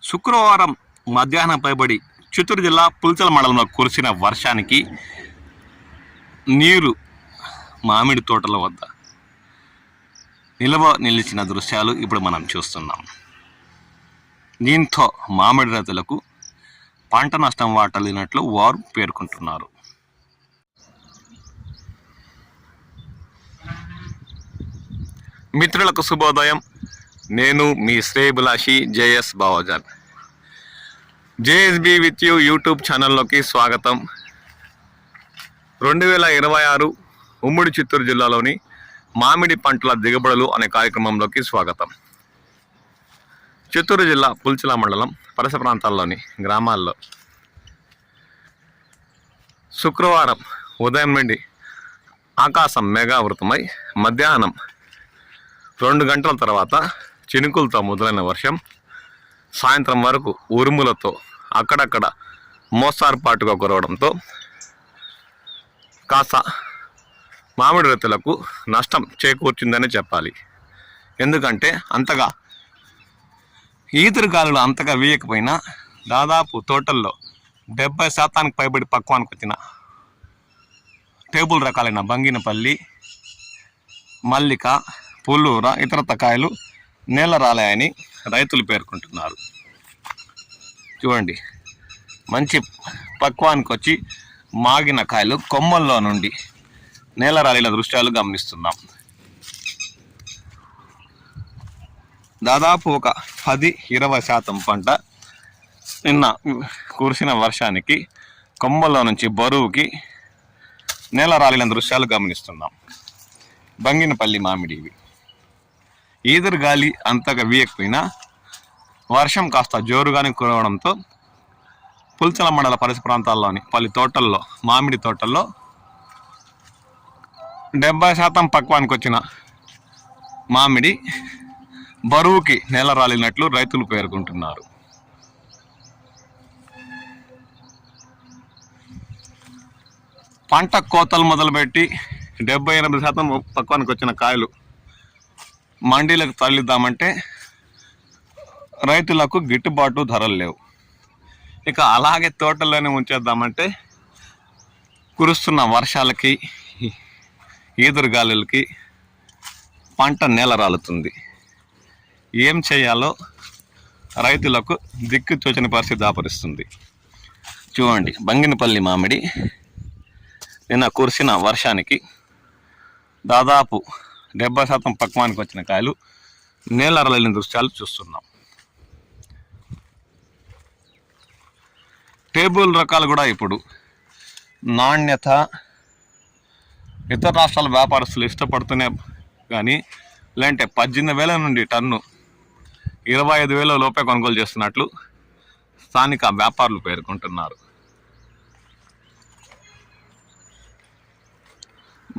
శుక్రవారం మధ్యాహ్నం పైబడి చిత్తూరు జిల్లా పుల్చల మండలంలో కురిసిన వర్షానికి నీరు మామిడి తోటల వద్ద నిలిచిన దృశ్యాలు ఇప్పుడు మనం చూస్తున్నాం. దీంతో మామిడి రైతులకు పంట నష్టం వాటిల్లినట్లు వారు పేర్కొంటున్నారు. మిత్రులకు శుభోదయం. నేను మీ శ్రేయభిలాషి JS Bavajan. JSB with you YouTube ఛానల్లోకి స్వాగతం. 2026 ఉమ్మడి చిత్తూరు జిల్లాలోని మామిడి పంటల దిగుబడులు అనే కార్యక్రమంలోకి స్వాగతం. చిత్తూరు జిల్లా పుల్చల మండలం పరిసర ప్రాంతాల్లోని గ్రామాల్లో శుక్రవారం ఉదయం నుండి ఆకాశం మేఘావృతమై మధ్యాహ్నం 2 గంటల తర్వాత చినుకులతో మొదలైన వర్షం సాయంత్రం వరకు ఉరుములతో అక్కడక్కడ మోస్తారుపాటుగా కురవడంతో కాస్త మామిడి రైతులకు నష్టం చేకూర్చిందనే చెప్పాలి. ఎందుకంటే అంతగా ఈదురుగాలులు అంతగా వీయకపోయినా దాదాపు తోటల్లో 70% పైబడి పక్వానికి వచ్చిన టేబుల్ రకాలైన బంగినపల్లి, మల్లిక, పుల్లూర ఇతరత కాయలు నేల రాలాయని రైతులు పేర్కొంటున్నారు. చూడండి, మంచి పక్వానికి వచ్చి మాగిన కాయలు కొమ్మల్లో నుండి నేల రాలిన దృశ్యాలు గమనిస్తున్నాం. దాదాపు ఒక 10-20% పంట నిన్న కురిసిన వర్షానికి కొమ్మల్లో నుంచి బరువుకి నేల రాలిన దృశ్యాలు గమనిస్తున్నాం. బంగినపల్లి మామిడి ఇవి. ఈదురు గాలి అంతగా వీయకపోయినా వర్షం కాస్త జోరుగానే కురవడంతో పుల్చల మండల పరిసర ప్రాంతాల్లోని పలు తోటల్లో మామిడి తోటల్లో 70% పక్వానికి వచ్చిన మామిడి బరువుకి నేల రాలినట్లు రైతులు పేర్కొంటున్నారు. పంట కోతలు మొదలుపెట్టి 78% పక్వానికి వచ్చిన కాయలు మండీలకు తరలిద్దామంటే రైతులకు గిట్టుబాటు ధరలు లేవు. ఇక అలాగే తోటల్లోనే ఉంచేద్దామంటే కురుస్తున్న వర్షాలకి ఈదురుగాలులకి పంట నేల రాలుతుంది. ఏం చేయాలో రైతులకు దిక్కు తోచని పరిస్థితి దాపరిస్తుంది. చూడండి, బంగినపల్లి మామిడి నిన్న కురిసిన వర్షానికి దాదాపు 70% పక్వానికి వచ్చిన కాయలు నేల రాలిన దృశ్యాలు చూస్తున్నాం. టేబుల్ రకాలు కూడా ఇప్పుడు నాణ్యత ఇతర రాష్ట్రాల వ్యాపారస్తులు ఇష్టపడుతూనే కానీ లేదంటే 18,000 నుండి టన్ను 25,000 లోపే కొనుగోలు చేస్తున్నట్లు స్థానిక వ్యాపారులు పేర్కొంటున్నారు.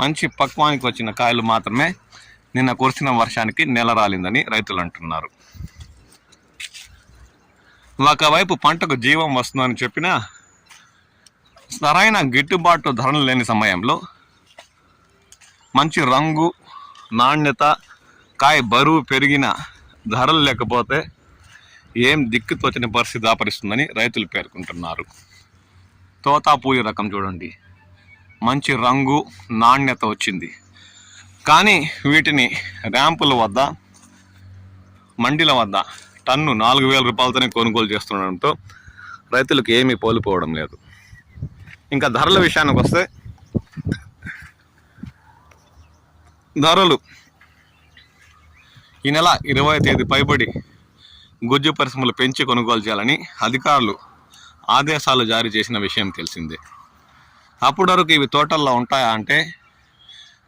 మంచి పక్వానికి వచ్చిన కాయలు మాత్రమే నిన్న కురిసిన వర్షానికి నేల రాలిందని రైతులు అంటున్నారు. ఒకవైపు పంటకు జీవం వస్తుందని చెప్పినా సరైన గిట్టుబాటు ధరలు లేని సమయంలో మంచి రంగు, నాణ్యత, కాయ బరువు పెరిగిన ధరలు లేకపోతే ఏం దిక్కు తోచని పరిస్థితి దాపరిస్తుందని రైతులు పేర్కొంటున్నారు. తోతాపూరి రకం చూడండి, మంచి రంగు, నాణ్యత వచ్చింది. కానీ వీటిని ర్యాంపుల వద్ద, మండీల వద్ద టన్ను 4,000 రూపాయలతోనే కొనుగోలు చేస్తుండడంతో రైతులకు ఏమీ కోల్పోవడం లేదు. ఇంకా ధరల విషయానికి వస్తే ధరలు ఈ నెల 20వ తేదీ పైబడి గుజ్జు పరిశ్రమలు పెంచి కొనుగోలు చేయాలని అధికారులు ఆదేశాలు జారీ చేసిన విషయం తెలిసిందే. అప్పటి వరకు ఇవి తోటల్లో ఉంటాయా అంటే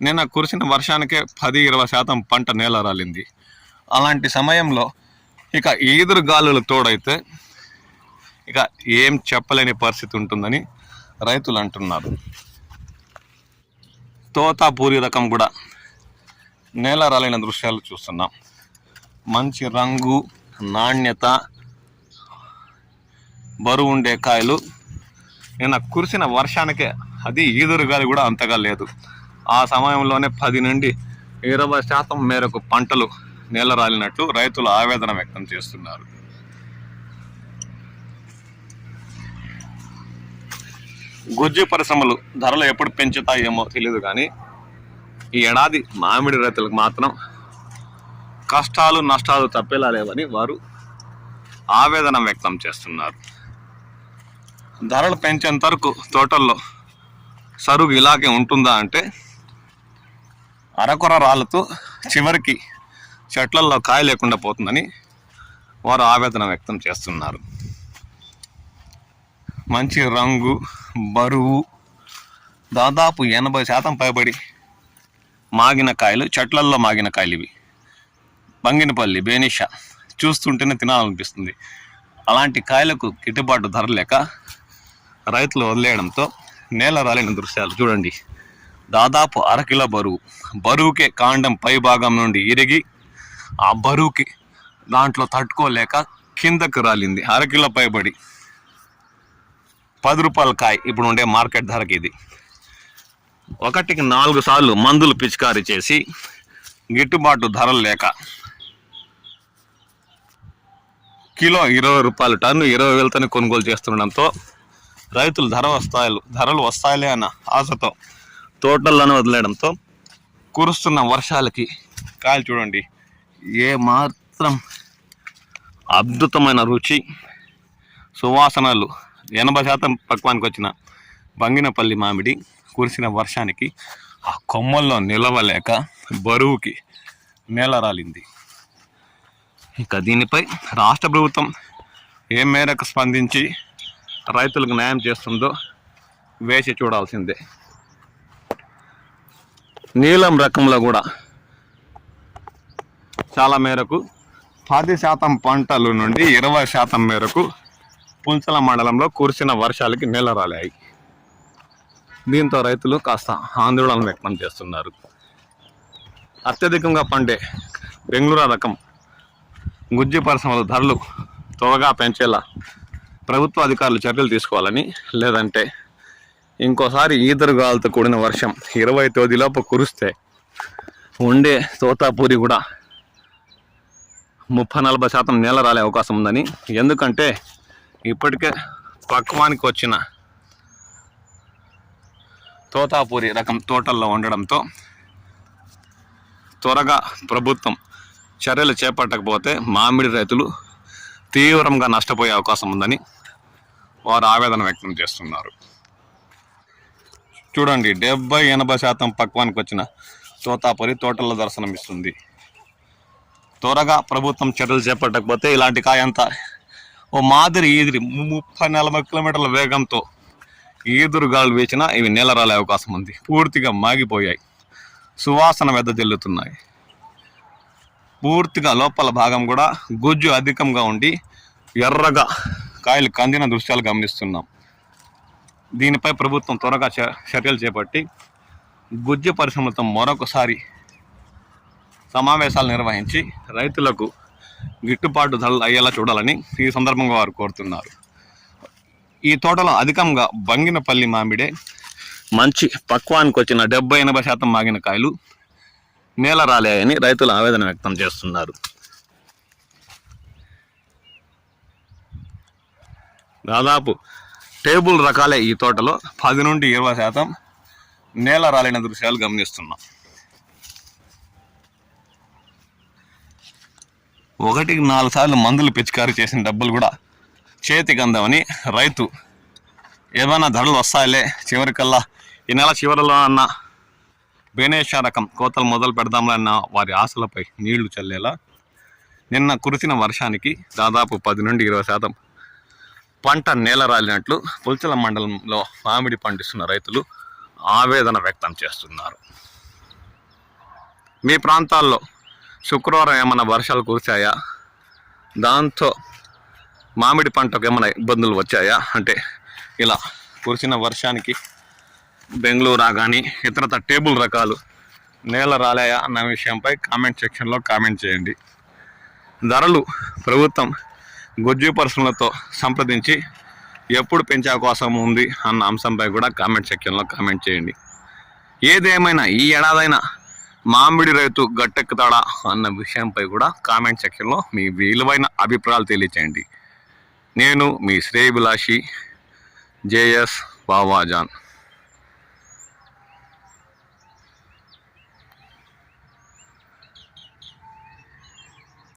నిన్న కురిసిన వర్షానికే 10-20% పంట నేల రాలింది. అలాంటి సమయంలో ఇక ఈదురు గాలులు తోడైతే ఇక ఏం చెప్పలేని పరిస్థితి ఉంటుందని రైతులు అంటున్నారు. తోతాపూరి రకం కూడా నేల రాలిన దృశ్యాలు చూస్తున్నాం. మంచి రంగు, నాణ్యత, బరువు ఉండే కాయలు నిన్న కురిసిన వర్షానికే, అది ఈదురు గాలి కూడా అంతగా లేదు. ఆ సమయంలోనే 10 నుండి 20% మేరకు పంటలు నేల రాలినట్లు రైతులు ఆవేదన వ్యక్తం చేస్తున్నారు. గుజ్జు పరిశ్రమలు ధరలు ఎప్పుడు పెంచుతాయేమో తెలియదు, కానీ ఈ ఏడాది మామిడి రైతులకు మాత్రం కష్టాలు నష్టాలు తప్పేలా లేవని వారు ఆవేదన వ్యక్తం చేస్తున్నారు. ధరలు పెంచేంత వరకు తోటల్లో సరుగు ఇలాగే ఉంటుందా అంటే అరకొర రాళ్ళతో చివరికి చెట్లల్లో కాయ లేకుండా పోతుందని వారు ఆవేదన వ్యక్తం చేస్తున్నారు. మంచి రంగు, బరువు, దాదాపు 80% పైబడి మాగిన కాయలు, చెట్లల్లో మాగిన కాయలు ఇవి. బంగినపల్లి, బేనిషా చూస్తుంటేనే తినాలనిపిస్తుంది. అలాంటి కాయలకు గిట్టుబాటు ధర లేక రైతులు వదిలేయడంతో నేల రాలిన దృశ్యాలు చూడండి. దాదాపు అరకిలో బరువుకే కాండం పై భాగం నుండి ఇరిగి ఆ బరువుకి దాంట్లో తట్టుకోలేక కిందకు రాలింది. అరకిలో పైబడి 10 రూపాయల కాయ ఇప్పుడు ఉండే మార్కెట్ ధరకి ఇది. ఒకటికి 4 సార్లు మందులు పిచికారీ చేసి గిట్టుబాటు ధరలు లేక కిలో 20 రూపాయలు, టన్ను 20,000తోనే కొనుగోలు చేస్తుండడంతో రైతులు ధరలు వస్తాయిలే అన్న ఆశతో తోటల్లోనే వదిలేయడంతో కురుస్తున్న వర్షాలకి కాయలు చూడండి ఏ మాత్రం అద్భుతమైన రుచి, సువాసనలు, 80% పక్వానికి వచ్చిన బంగినపల్లి మామిడి కురిసిన వర్షానికి ఆ కొమ్మల్లో నిలవలేక బరువుకి నేల రాలింది. ఇక దీనిపై రాష్ట్ర ప్రభుత్వం ఏ మేరకు స్పందించి రైతులకు న్యాయం చేస్తుందో వేసి చూడాల్సిందే. నీలం రకంలో కూడా చాలా మేరకు 10% పంటల నుండి 20% మేరకు పుంచల మండలంలో కురిసిన వర్షాలకి నేల రాలాయి. దీంతో రైతులు కాస్త ఆందోళన వ్యక్తం చేస్తున్నారు. అత్యధికంగా పండే బెంగళూరు రకం గుజ్జు పరిశ్రమల ధరలు త్వరగా పెంచేలా ప్రభుత్వ అధికారులు చర్యలు తీసుకోవాలని, లేదంటే ఇంకోసారి ఈదురుగాలతో కూడిన వర్షం 20 తేదీలోపు కురిస్తే ఉండే తోతాపూరి కూడా 30-40% నేల రాలే అవకాశం ఉందని. ఎందుకంటే ఇప్పటికే పక్వానికి వచ్చిన తోతాపూరి రకం తోటల్లో ఉండడంతో త్వరగా ప్రభుత్వం చర్యలు చేపట్టకపోతే మామిడి రైతులు తీవ్రంగా నష్టపోయే అవకాశం ఉందని వారు ఆవేదన వ్యక్తం చేస్తున్నారు. చూడండి 70-80% పక్వానికి వచ్చిన తోతాపూరి తోటల్లో దర్శనమిస్తుంది. త్వరగా ప్రభుత్వం చర్యలు చేపట్టకపోతే ఇలాంటి కాయ అంతా ఓ మాదిరి 30-40 కిలోమీటర్ల వేగంతో ఈదురుగాలు వేసినా ఇవి నేల రాలే అవకాశం ఉంది. పూర్తిగా మాగిపోయాయి, సువాసన వెదజల్లుతున్నాయి. పూర్తిగా లోపల భాగం కూడా గుజ్జు అధికంగా ఉండి ఎర్రగా కాయలు కందిన దృశ్యాలు గమనిస్తున్నాం. దీనిపై ప్రభుత్వం త్వరగా చర్యలు చేపట్టి గుజ్జు పరిశ్రమలతో మరొకసారి సమావేశాలు నిర్వహించి రైతులకు గిట్టుబాటు ధరలు అయ్యేలా చూడాలని ఈ సందర్భంగా వారు కోరుతున్నారు. ఈ తోటలో అధికంగా బంగినపల్లి మామిడే మంచి పక్వానికి వచ్చిన 70-80% మాగిన కాయలు నేల రాలేయని రైతులు ఆవేదన వ్యక్తం చేస్తున్నారు. దాదాపు టేబుల్ రకాలే ఈ తోటలో 10-20% నేల రాలిన దృశ్యాలు గమనిస్తున్నాం. 1-4 సార్లు మందులు పిచికారీ చేసిన డబ్బులు కూడా చేతికి అందామని రైతు ఏమైనా ధరలు వస్తాయిలే చివరికల్లా ఈ నెల చివరిలో అన్న బేనేషా రకం కోతలు మొదలు పెడదాంలన్న వారి ఆశలపై నీళ్లు చల్లేలా నిన్న కురిసిన వర్షానికి దాదాపు 10-20% పంట నేల రాలినట్లు పుల్చల మండలంలో మామిడి పండిస్తున్న రైతులు ఆవేదన వ్యక్తం చేస్తున్నారు. మీ ప్రాంతాల్లో శుక్రవారం ఏమైనా వర్షాలు కురిశాయా? దాంతో మామిడి పంటకు ఏమైనా ఇబ్బందులు వచ్చాయా? అంటే ఇలా కురిసిన వర్షానికి బెంగళూరు కానీ ఇతరత టేబుల్ రకాలు నేల రాలాయా అన్న విషయంపై కామెంట్ సెక్షన్లో కామెంట్ చేయండి. ధరలు ప్రభుత్వం గుజ్జు పరిశ్రమలతో సంప్రదించి ఎప్పుడు పెంచే అవకాశం ఉంది అన్న అంశంపై కూడా కామెంట్ సెక్షన్లో కామెంట్ చేయండి. ఏదేమైనా ఈ ఏడాదైనా మామిడి రైతు గట్టెక్కుతాడా అన్న విషయంపై కూడా కామెంట్ సెక్షన్లో మీ విలువైన అభిప్రాయాలు తెలియచేయండి. నేను మీ శ్రేయభిలాషి JS పావాజాన్.